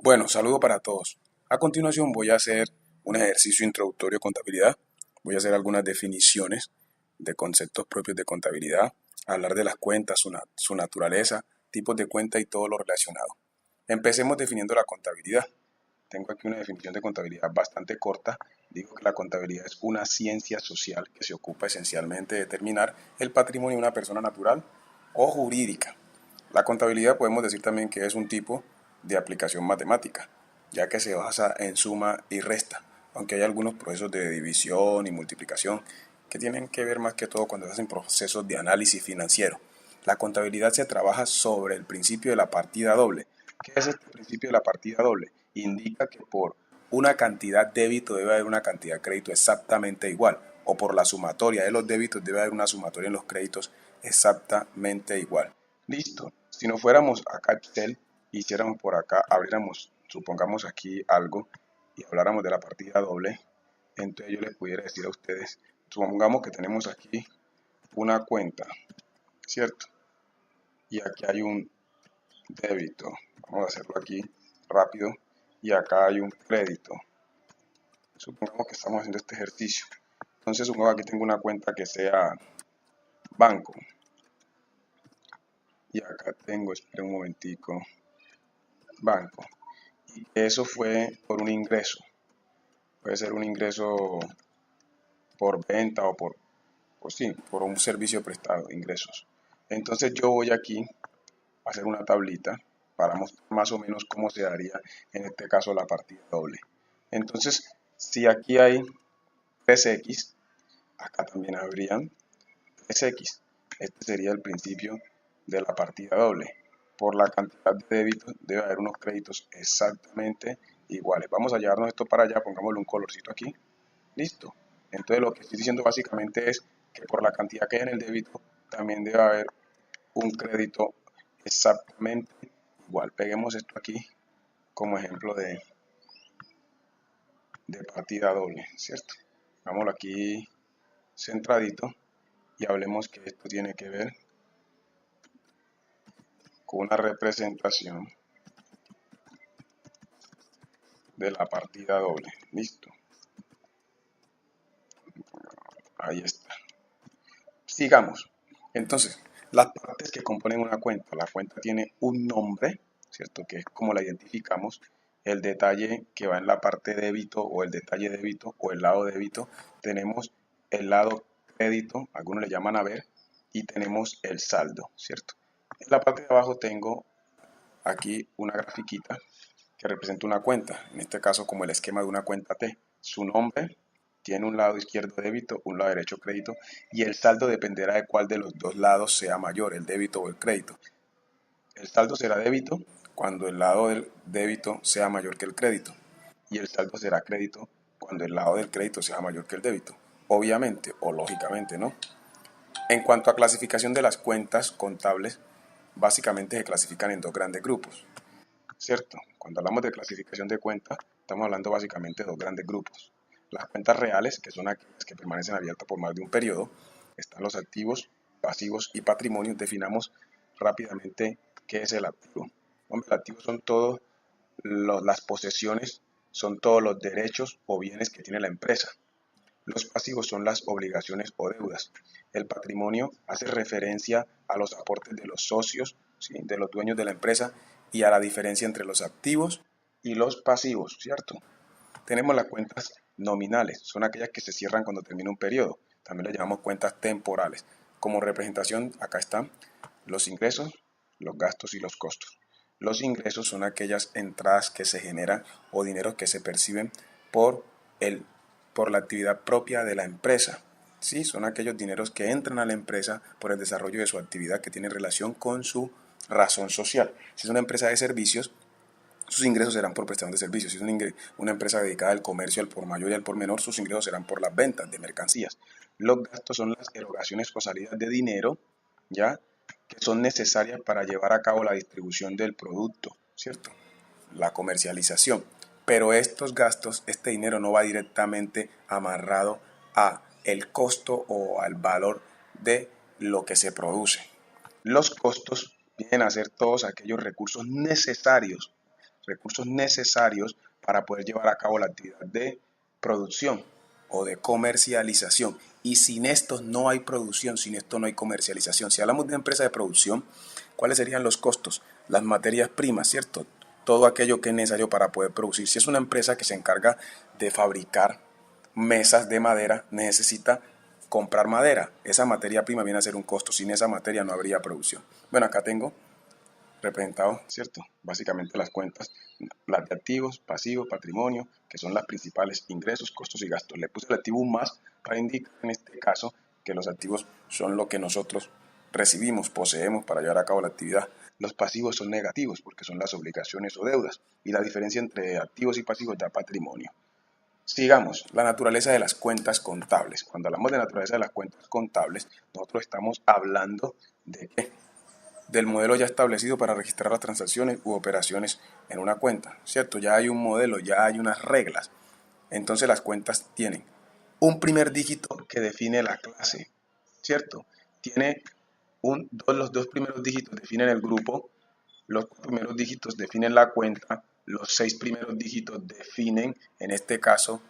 Bueno, saludo para todos. A continuación voy a hacer un ejercicio introductorio de contabilidad. Voy a hacer algunas definiciones de conceptos propios de contabilidad, hablar de las cuentas, su naturaleza, tipos de cuenta y todo lo relacionado. Empecemos definiendo la contabilidad. Tengo aquí una definición de contabilidad bastante corta. Digo que la contabilidad es una ciencia social que se ocupa esencialmente de determinar el patrimonio de una persona natural o jurídica. La contabilidad podemos decir también que es un tipo de aplicación matemática, ya que se basa en suma y resta, aunque hay algunos procesos de división y multiplicación que tienen que ver más que todo cuando se hacen procesos de análisis financiero. La contabilidad se trabaja sobre el principio de la partida doble. ¿Qué es este principio de la partida doble? Indica que por una cantidad débito debe haber una cantidad crédito exactamente igual, o por la sumatoria de los débitos debe haber una sumatoria en los créditos exactamente igual. Listo. Si nos fuéramos acá a Excel, hiciéramos por acá, abriéramos, supongamos aquí algo y habláramos de la partida doble, entonces yo les pudiera decir a ustedes, supongamos que tenemos aquí una cuenta, ¿cierto? Y aquí hay un débito, vamos a hacerlo aquí rápido, y acá hay un crédito. Supongamos que estamos haciendo este ejercicio. Entonces supongamos que aquí tengo una cuenta que sea banco. Y acá tengo, espera un momentico, banco. Y eso fue por un ingreso. Puede ser un ingreso por venta o sí, por un servicio prestado, ingresos. Entonces yo voy aquí a hacer una tablita para mostrar más o menos cómo se daría en este caso la partida doble. Entonces, si aquí hay 3x, acá también habrían 3x. Este sería el principio de la partida doble. Por la cantidad de débitos debe haber unos créditos exactamente iguales. Vamos a llevarnos esto para allá, pongámosle un colorcito aquí. Listo. Entonces lo que estoy diciendo básicamente es que por la cantidad que hay en el débito también debe haber un crédito exactamente igual. Peguemos esto aquí como ejemplo de partida doble, ¿cierto? Hagámoslo aquí centradito y hablemos que esto tiene que ver con una representación de la partida doble. Listo. Ahí está. Sigamos. Entonces, las partes que componen una cuenta. La cuenta tiene un nombre, ¿cierto? Que es como la identificamos. El detalle que va en la parte débito o el detalle débito o el lado débito. Tenemos el lado crédito, algunos le llaman haber, y tenemos el saldo, ¿cierto? En la parte de abajo tengo aquí una grafiquita que representa una cuenta, en este caso como el esquema de una cuenta T. Su nombre tiene un lado izquierdo débito, un lado derecho crédito, y el saldo dependerá de cuál de los dos lados sea mayor, el débito o el crédito. El saldo será débito cuando el lado del débito sea mayor que el crédito, y el saldo será crédito cuando el lado del crédito sea mayor que el débito. Obviamente o lógicamente, ¿no? En cuanto a clasificación de las cuentas contables, básicamente se clasifican en dos grandes grupos. ¿Cierto? Cuando hablamos de clasificación de cuentas, estamos hablando básicamente de dos grandes grupos. Las cuentas reales, que son aquellas que permanecen abiertas por más de un periodo, están los activos, pasivos y patrimonios. Definamos rápidamente qué es el activo. Hombre, el activo son todas las posesiones, son todos los derechos o bienes que tiene la empresa. Los pasivos son las obligaciones o deudas. El patrimonio hace referencia a los aportes de los socios, ¿sí?, de los dueños de la empresa y a la diferencia entre los activos y los pasivos, ¿cierto? Tenemos las cuentas nominales, son aquellas que se cierran cuando termina un periodo. También las llamamos cuentas temporales. Como representación, acá están los ingresos, los gastos y los costos. Los ingresos son aquellas entradas que se generan o dineros que se perciben por el por la actividad propia de la empresa. Sí, son aquellos dineros que entran a la empresa por el desarrollo de su actividad que tiene relación con su razón social. Si es una empresa de servicios, sus ingresos serán por prestación de servicios. Si es una empresa dedicada al comercio, al por mayor y al por menor, sus ingresos serán por las ventas de mercancías. Los gastos son las erogaciones o salidas de dinero, ¿ya?, que son necesarias para llevar a cabo la distribución del producto, ¿cierto?, la comercialización. Pero estos gastos, este dinero no va directamente amarrado a el costo o al valor de lo que se produce. Los costos vienen a ser todos aquellos recursos necesarios, recursos necesarios para poder llevar a cabo la actividad de producción o de comercialización. Y sin esto no hay producción, sin esto no hay comercialización. Si hablamos de una empresa de producción, ¿cuáles serían los costos? Las materias primas, ¿cierto? Todo aquello que es necesario para poder producir. Si es una empresa que se encarga de fabricar mesas de madera, necesita comprar madera. Esa materia prima viene a ser un costo. Sin esa materia no habría producción. Bueno, acá tengo representado, ¿cierto? Básicamente las cuentas, las de activos, pasivos, patrimonio, que son las principales ingresos, costos y gastos. Le puse el activo un más para indicar en este caso que los activos son lo que nosotros recibimos, poseemos para llevar a cabo la actividad. Los pasivos son negativos porque son las obligaciones o deudas y la diferencia entre activos y pasivos da patrimonio. Sigamos, la naturaleza de las cuentas contables. Cuando hablamos de naturaleza de las cuentas contables, nosotros estamos hablando de qué? Del modelo ya establecido para registrar las transacciones u operaciones en una cuenta, ¿cierto? Ya hay un modelo, ya hay unas reglas. Entonces las cuentas tienen un primer dígito que define la clase, ¿cierto? Tiene los dos primeros dígitos definen el grupo, los primeros dígitos definen la cuenta, los 6 primeros dígitos definen, en este caso,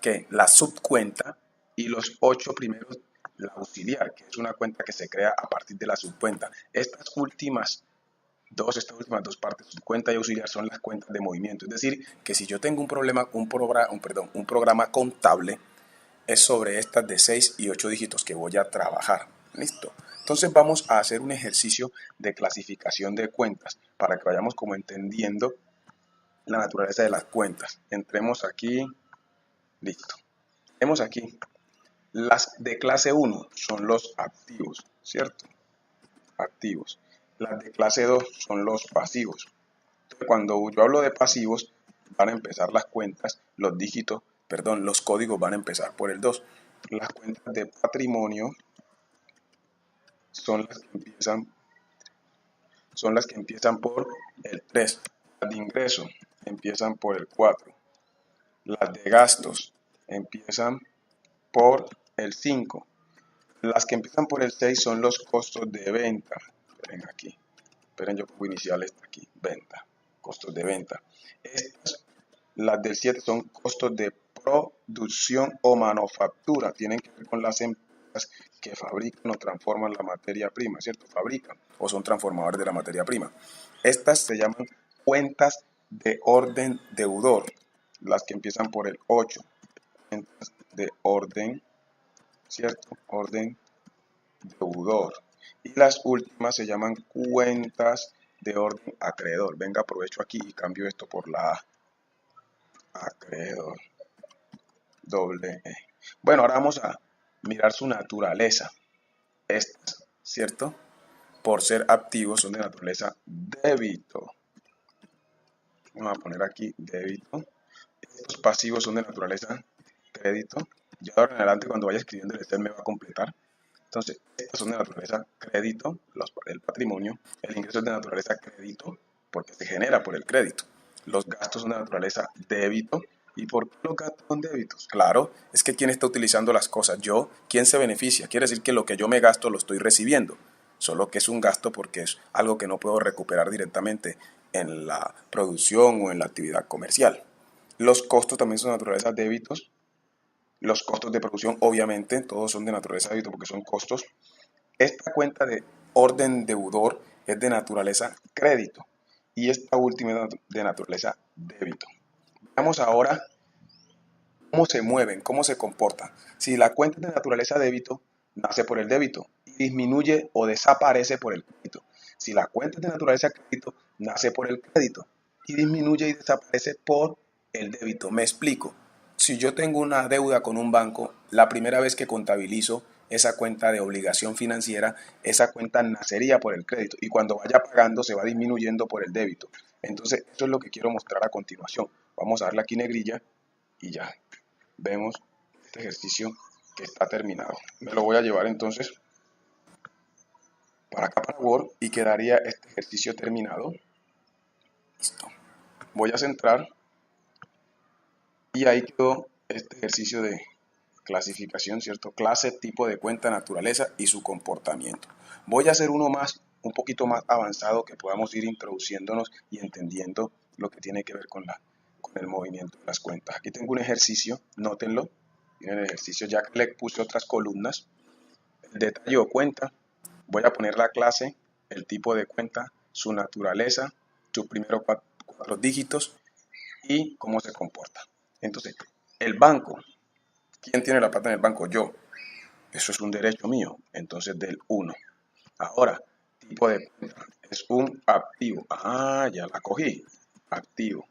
¿qué? La subcuenta y los 8 primeros la auxiliar, que es una cuenta que se crea a partir de la subcuenta. Estas últimas dos partes, subcuenta y auxiliar, son las cuentas de movimiento. Es decir, que si yo tengo un programa contable, es sobre estas de 6 y 8 dígitos que voy a trabajar. ¿Listo? Entonces vamos a hacer un ejercicio de clasificación de cuentas para que vayamos como entendiendo la naturaleza de las cuentas. Entremos aquí. Listo. Tenemos aquí. Las de clase 1 son los activos, ¿cierto? Activos. Las de clase 2 son los pasivos. Entonces, cuando yo hablo de pasivos, van a empezar las cuentas, los códigos van a empezar por el 2. Las cuentas de patrimonio son las que empiezan por el 3. Las de ingreso empiezan por el 4. Las de gastos empiezan por el 5. Las que empiezan por el 6 son los costos de venta. Esperen aquí. Esperen, yo pongo iniciales aquí. Venta. Costos de venta. Las del 7 son costos de producción o manufactura. Tienen que ver con las empresas que fabrican o transforman la materia prima, ¿cierto? Fabrican o son transformadores de la materia prima. Estas se llaman cuentas de orden deudor. Las que empiezan por el 8. Cuentas de orden, ¿cierto? Orden deudor. Y las últimas se llaman cuentas de orden acreedor. Venga, aprovecho aquí y cambio esto por la A. Acreedor. Doble E. Bueno, ahora vamos a mirar su naturaleza. Estas, ¿cierto? Por ser activos son de naturaleza débito. Vamos a poner aquí débito. Estos pasivos son de naturaleza crédito. Ya ahora en adelante cuando vaya escribiendo el Excel me va a completar. Entonces, estas son de naturaleza crédito, el patrimonio. El ingreso es de naturaleza crédito porque se genera por el crédito. Los gastos son de naturaleza débito. ¿Y por qué los gastos son débitos? Claro, es que ¿quién está utilizando las cosas? Yo. ¿Quién se beneficia? Quiere decir que lo que yo me gasto lo estoy recibiendo. Solo que es un gasto porque es algo que no puedo recuperar directamente en la producción o en la actividad comercial. Los costos también son de naturaleza débitos. Los costos de producción, obviamente, todos son de naturaleza débito porque son costos. Esta cuenta de orden deudor es de naturaleza crédito y esta última es de naturaleza débito. Veamos ahora cómo se mueven, cómo se comportan. Si la cuenta es de naturaleza débito, nace por el débito y disminuye o desaparece por el crédito. Si la cuenta es de naturaleza crédito, nace por el crédito y disminuye y desaparece por el débito. Me explico. Si yo tengo una deuda con un banco, la primera vez que contabilizo esa cuenta de obligación financiera, esa cuenta nacería por el crédito y cuando vaya pagando se va disminuyendo por el débito. Entonces, eso es lo que quiero mostrar a continuación. Vamos a darle aquí negrilla y ya vemos este ejercicio que está terminado. Me lo voy a llevar entonces para acá para Word y quedaría este ejercicio terminado. Listo. Voy a centrar y ahí quedó este ejercicio de clasificación, ¿cierto? Clase, tipo de cuenta, naturaleza y su comportamiento. Voy a hacer uno más, un poquito más avanzado que podamos ir introduciéndonos y entendiendo lo que tiene que ver con el movimiento de las cuentas. Aquí tengo un ejercicio, nótenlo, miren el ejercicio, ya que le puse otras columnas, el detalle o cuenta, voy a poner la clase, el tipo de cuenta, su naturaleza, sus primeros cuatro dígitos y cómo se comporta. Entonces, el banco, ¿quién tiene la plata en el banco? Yo. Eso es un derecho mío, entonces del 1. Ahora, tipo de cuenta, es un activo. Ah, ya la cogí, activo.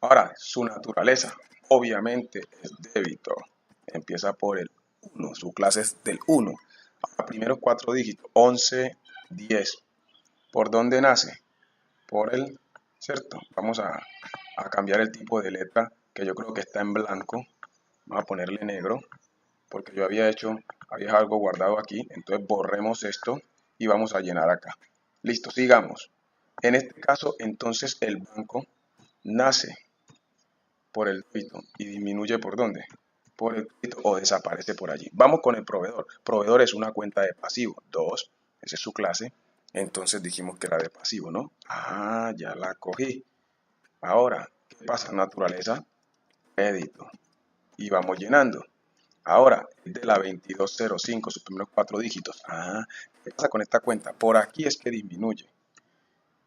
Ahora, su naturaleza, obviamente es débito. Empieza por el 1, su clase es del 1. Ahora, primeros cuatro dígitos, 11, 10. ¿Por dónde nace? Por el, ¿cierto? Vamos a cambiar el tipo de letra, que yo creo que está en blanco. Vamos a ponerle negro, porque yo había algo guardado aquí. Entonces borremos esto y vamos a llenar acá. Listo, sigamos. En este caso, entonces, el banco nace por el débito y disminuye ¿por dónde? Por el crédito o desaparece por allí. Vamos con el proveedor. Proveedor es una cuenta de pasivo. 2, esa es su clase. Entonces dijimos que era de pasivo, ¿no? Ah, ya la cogí. Ahora, ¿qué pasa? Naturaleza, crédito. Y vamos llenando. Ahora, es de la 2205, sus primeros cuatro dígitos. Ah, ¿qué pasa con esta cuenta? Por aquí es que disminuye.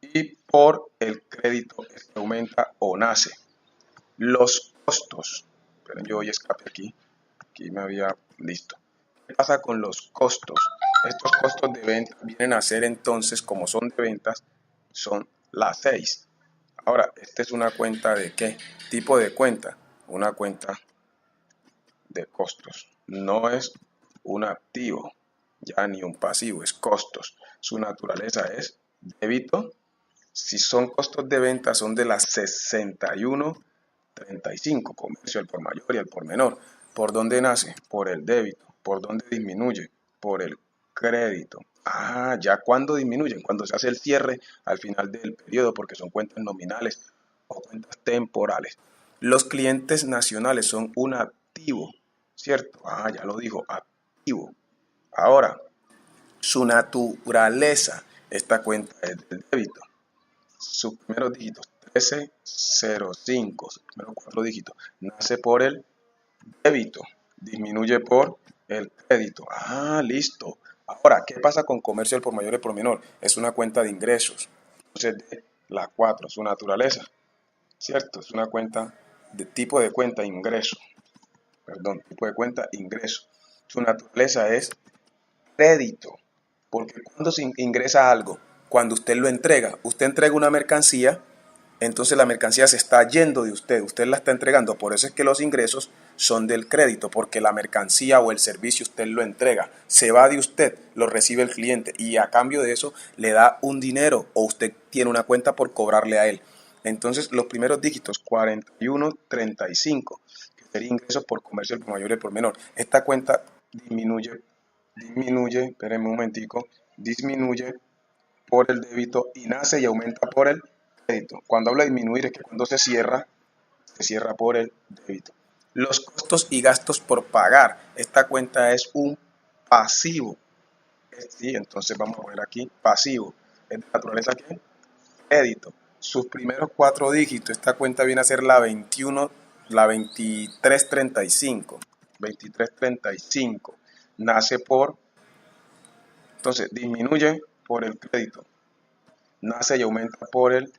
Y por el crédito es que aumenta o nace. Los costos. Pero yo hoy escapé aquí. Aquí me había listo. ¿Qué pasa con los costos? Estos costos de venta vienen a ser entonces, como son de ventas, son las 6. Ahora, esta es una cuenta de ¿qué? Tipo de cuenta. Una cuenta de costos. No es un activo, ya ni un pasivo, es costos. Su naturaleza es débito. Si son costos de venta, son de las 61,35, comercio al por mayor y al por menor. ¿Por dónde nace? Por el débito. ¿Por dónde disminuye? Por el crédito. Ah, ya cuando disminuyen, cuando se hace el cierre al final del periodo, porque son cuentas nominales o cuentas temporales. Los clientes nacionales son un activo, ¿cierto? Ah, ya lo dijo, activo. Ahora, su naturaleza, esta cuenta es del débito. Sus primeros dígitos, 1305, sus primeros cuatro dígitos, nace por el débito, disminuye por el crédito. Ah, listo. Ahora, ¿qué pasa con comercio al por mayor y por menor? Es una cuenta de ingresos. Entonces, de la 4, su naturaleza, ¿cierto? Es una cuenta de tipo de cuenta ingreso. Perdón, tipo de cuenta ingreso. Su naturaleza es crédito. Porque cuando se ingresa algo, cuando usted entrega una mercancía, entonces la mercancía se está yendo de usted la está entregando. Por eso es que los ingresos son del crédito, porque la mercancía o el servicio usted lo entrega, se va de usted, lo recibe el cliente y a cambio de eso le da un dinero o usted tiene una cuenta por cobrarle a él. Entonces los primeros dígitos, 4135, que sería ingresos por comercio por mayor y por menor. Esta cuenta disminuye, espérenme un momentico, disminuye por el débito y nace y aumenta por el crédito. Cuando habla de disminuir es que cuando se cierra por el débito. Los costos y gastos por pagar. Esta cuenta es un pasivo. Sí, entonces vamos a poner aquí pasivo. Es de naturaleza que crédito. Sus primeros cuatro dígitos. Esta cuenta viene a ser la 21, la 2335. 2335. Nace por, entonces disminuye por el crédito. Nace y aumenta por el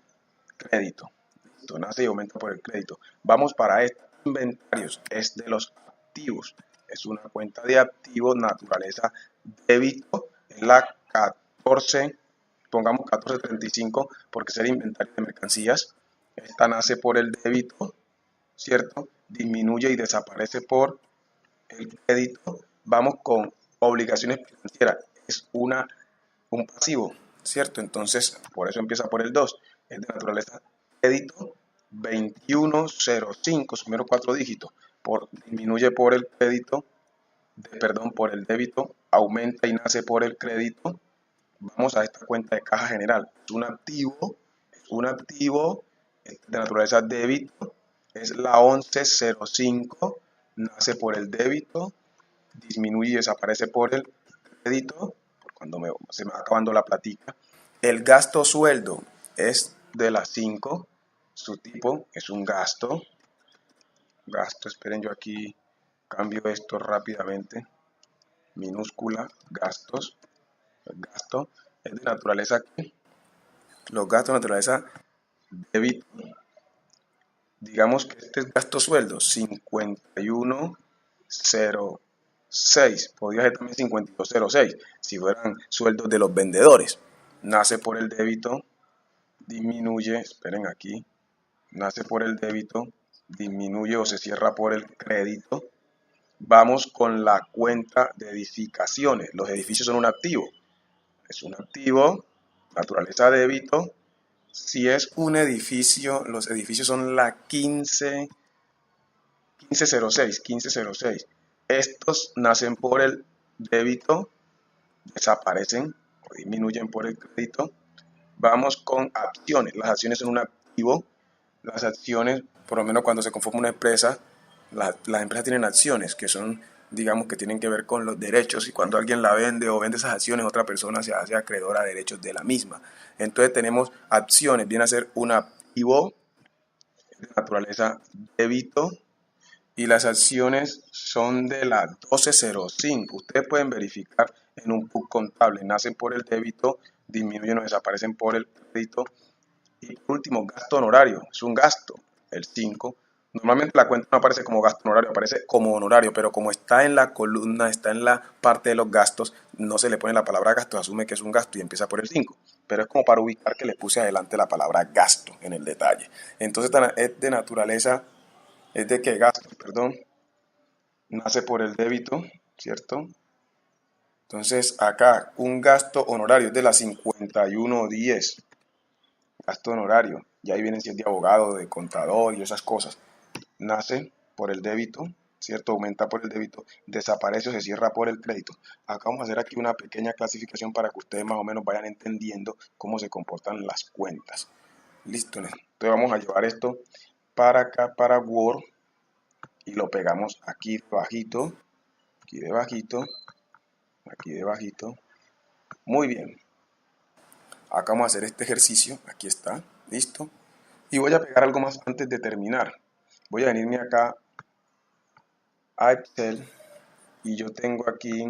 crédito. Listo, nace y aumenta por el crédito. Vamos para esto. Inventarios es de los activos. Es una cuenta de activos, naturaleza débito. Es la 14, pongamos 1435 porque sería inventario de mercancías. Esta nace por el débito, ¿cierto? Disminuye y desaparece por el crédito. Vamos con obligaciones financieras. Es un pasivo, ¿cierto? Entonces, por eso empieza por el 2. Es de naturaleza crédito, 2105, sus primeros cuatro dígitos. Disminuye por el crédito, por el débito, aumenta y nace por el crédito. Vamos a esta cuenta de caja general. Es un activo de naturaleza débito. Es la 1105, nace por el débito, disminuye y desaparece por el crédito, cuando se me va acabando la platica. El gasto sueldo es de las 5, Su tipo es un gasto. Gasto, esperen, yo aquí cambio esto rápidamente. Minúscula, gastos. El gasto es de naturaleza que los gastos de naturaleza débito. Digamos que este es gasto sueldo, 5106. Podría ser también 5206 si fueran sueldos de los vendedores. Nace por el débito, disminuye, esperen aquí, nace por el débito, disminuye o se cierra por el crédito. Vamos con la cuenta de edificaciones. Los edificios son un activo. Es un activo, naturaleza débito. Si es un edificio, los edificios son la 1506. Estos nacen por el débito, desaparecen o disminuyen por el crédito. Vamos con acciones. Las acciones son un activo. Las acciones, por lo menos cuando se conforma una empresa, las empresas tienen acciones que son, digamos, que tienen que ver con los derechos, y cuando alguien la vende o vende esas acciones, otra persona se hace acreedora de derechos de la misma. Entonces tenemos acciones, viene a ser un activo de naturaleza débito, y las acciones son de la 1205. Ustedes pueden verificar en un book contable, nacen por el débito, disminuyen o desaparecen por el crédito. Y por último, gasto honorario, es un gasto, el 5. Normalmente la cuenta no aparece como gasto honorario, aparece como honorario, pero como está en la columna, está en la parte de los gastos, no se le pone la palabra gasto, asume que es un gasto y empieza por el 5. Pero es como para ubicar que le puse adelante la palabra gasto en el detalle. Entonces es de naturaleza, es de que gasto, perdón, nace por el débito, ¿cierto? Entonces acá un gasto honorario es de la 5110. Gasto honorario, y ahí vienen si es de abogado, de contador y esas cosas. Nace por el débito, ¿cierto? Aumenta por el débito, desaparece o se cierra por el crédito. Acá vamos a hacer aquí una pequeña clasificación para que ustedes más o menos vayan entendiendo cómo se comportan las cuentas. Listo. Entonces vamos a llevar esto para acá, para Word, y lo pegamos aquí debajito, aquí debajito, aquí debajito. Muy bien. Acá vamos a hacer este ejercicio, aquí está, listo. Y voy a pegar algo más antes de terminar. Voy a venirme acá a Excel y yo tengo aquí,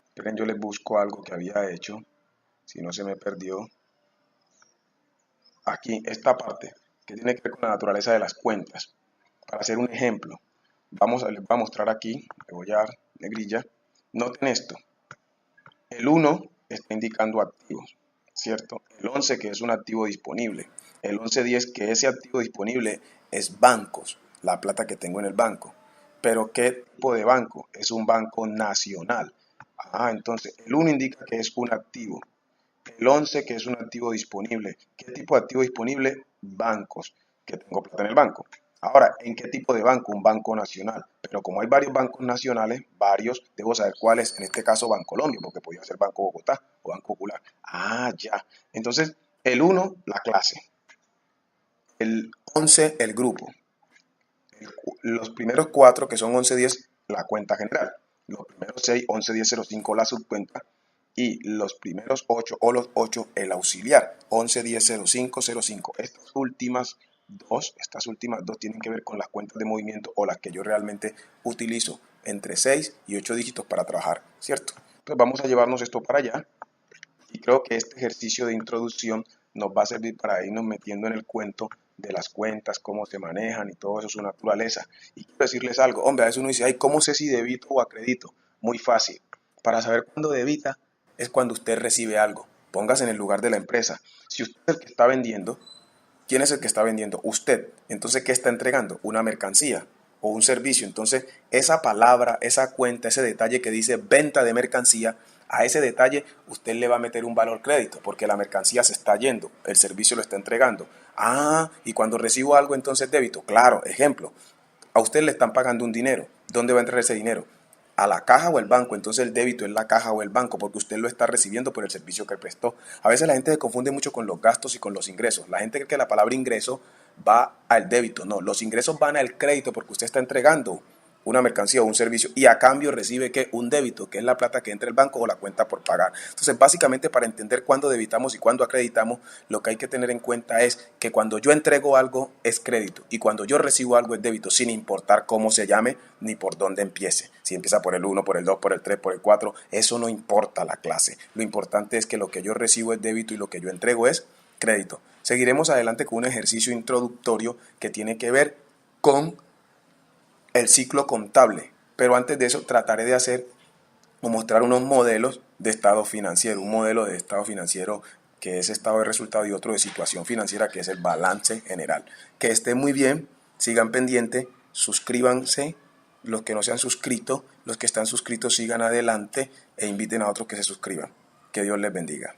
esperen, yo les busco algo que había hecho, si no se me perdió. Aquí, esta parte, que tiene que ver con la naturaleza de las cuentas. Para hacer un ejemplo, les voy a mostrar aquí, le voy a dar negrilla. Noten esto, el 1 está indicando activos, ¿cierto? El 11 que es un activo disponible. El 1110 que ese activo disponible es bancos, la plata que tengo en el banco. Pero ¿qué tipo de banco? Es un banco nacional. Entonces el 1 indica que es un activo. El 11 que es un activo disponible. ¿Qué tipo de activo disponible? Bancos, que tengo plata en el banco. Ahora, ¿en qué tipo de banco? Un banco nacional. Pero como hay varios bancos nacionales, debo saber cuál es, en este caso Bancolombia, porque podría ser Banco Bogotá o Banco Popular. Ya. Entonces, el 1, la clase. El 11, el grupo. Los primeros 4, que son 1110, la cuenta general. Los primeros 6, 111005, la subcuenta. Y los primeros 8 o los 8, el auxiliar, 11100505. Estas últimas dos tienen que ver con las cuentas de movimiento, o las que yo realmente utilizo entre 6 y 8 dígitos para trabajar, ¿cierto? Entonces vamos a llevarnos esto para allá, y creo que este ejercicio de introducción nos va a servir para irnos metiendo en el cuento de las cuentas, cómo se manejan y todo eso, su naturaleza. Y quiero decirles algo, hombre, a veces uno dice, ay, ¿cómo sé si debito o acredito? Muy fácil. Para saber cuándo debita es cuando usted recibe algo. Póngase en el lugar de la empresa. Si usted es el que está vendiendo, ¿quién es el que está vendiendo? Usted. Entonces, ¿qué está entregando? Una mercancía o un servicio. Entonces, esa palabra, esa cuenta, ese detalle que dice venta de mercancía, a ese detalle usted le va a meter un valor crédito, porque la mercancía se está yendo, el servicio lo está entregando. Y cuando recibo algo, entonces débito. Claro, ejemplo, a usted le están pagando un dinero. ¿Dónde va a entrar ese dinero? A la caja o el banco. Entonces el débito es la caja o el banco, porque usted lo está recibiendo por el servicio que prestó. A veces la gente se confunde mucho con los gastos y con los ingresos. La gente cree que la palabra ingreso va al débito. No, los ingresos van al crédito porque usted está entregando una mercancía o un servicio y a cambio recibe ¿qué? Un débito, que es la plata que entra al banco o la cuenta por pagar. Entonces, básicamente para entender cuándo debitamos y cuándo acreditamos, lo que hay que tener en cuenta es que cuando yo entrego algo es crédito y cuando yo recibo algo es débito, sin importar cómo se llame ni por dónde empiece. Si empieza por el 1, por el 2, por el 3, por el 4, eso no importa la clase. Lo importante es que lo que yo recibo es débito y lo que yo entrego es crédito. Seguiremos adelante con un ejercicio introductorio que tiene que ver con el ciclo contable, pero antes de eso trataré de hacer o mostrar unos modelos de estado financiero, un modelo de estado financiero que es estado de resultado y otro de situación financiera que es el balance general. Que esté muy bien, sigan pendiente, suscríbanse, los que no se han suscrito, los que están suscritos sigan adelante e inviten a otros que se suscriban. Que Dios les bendiga.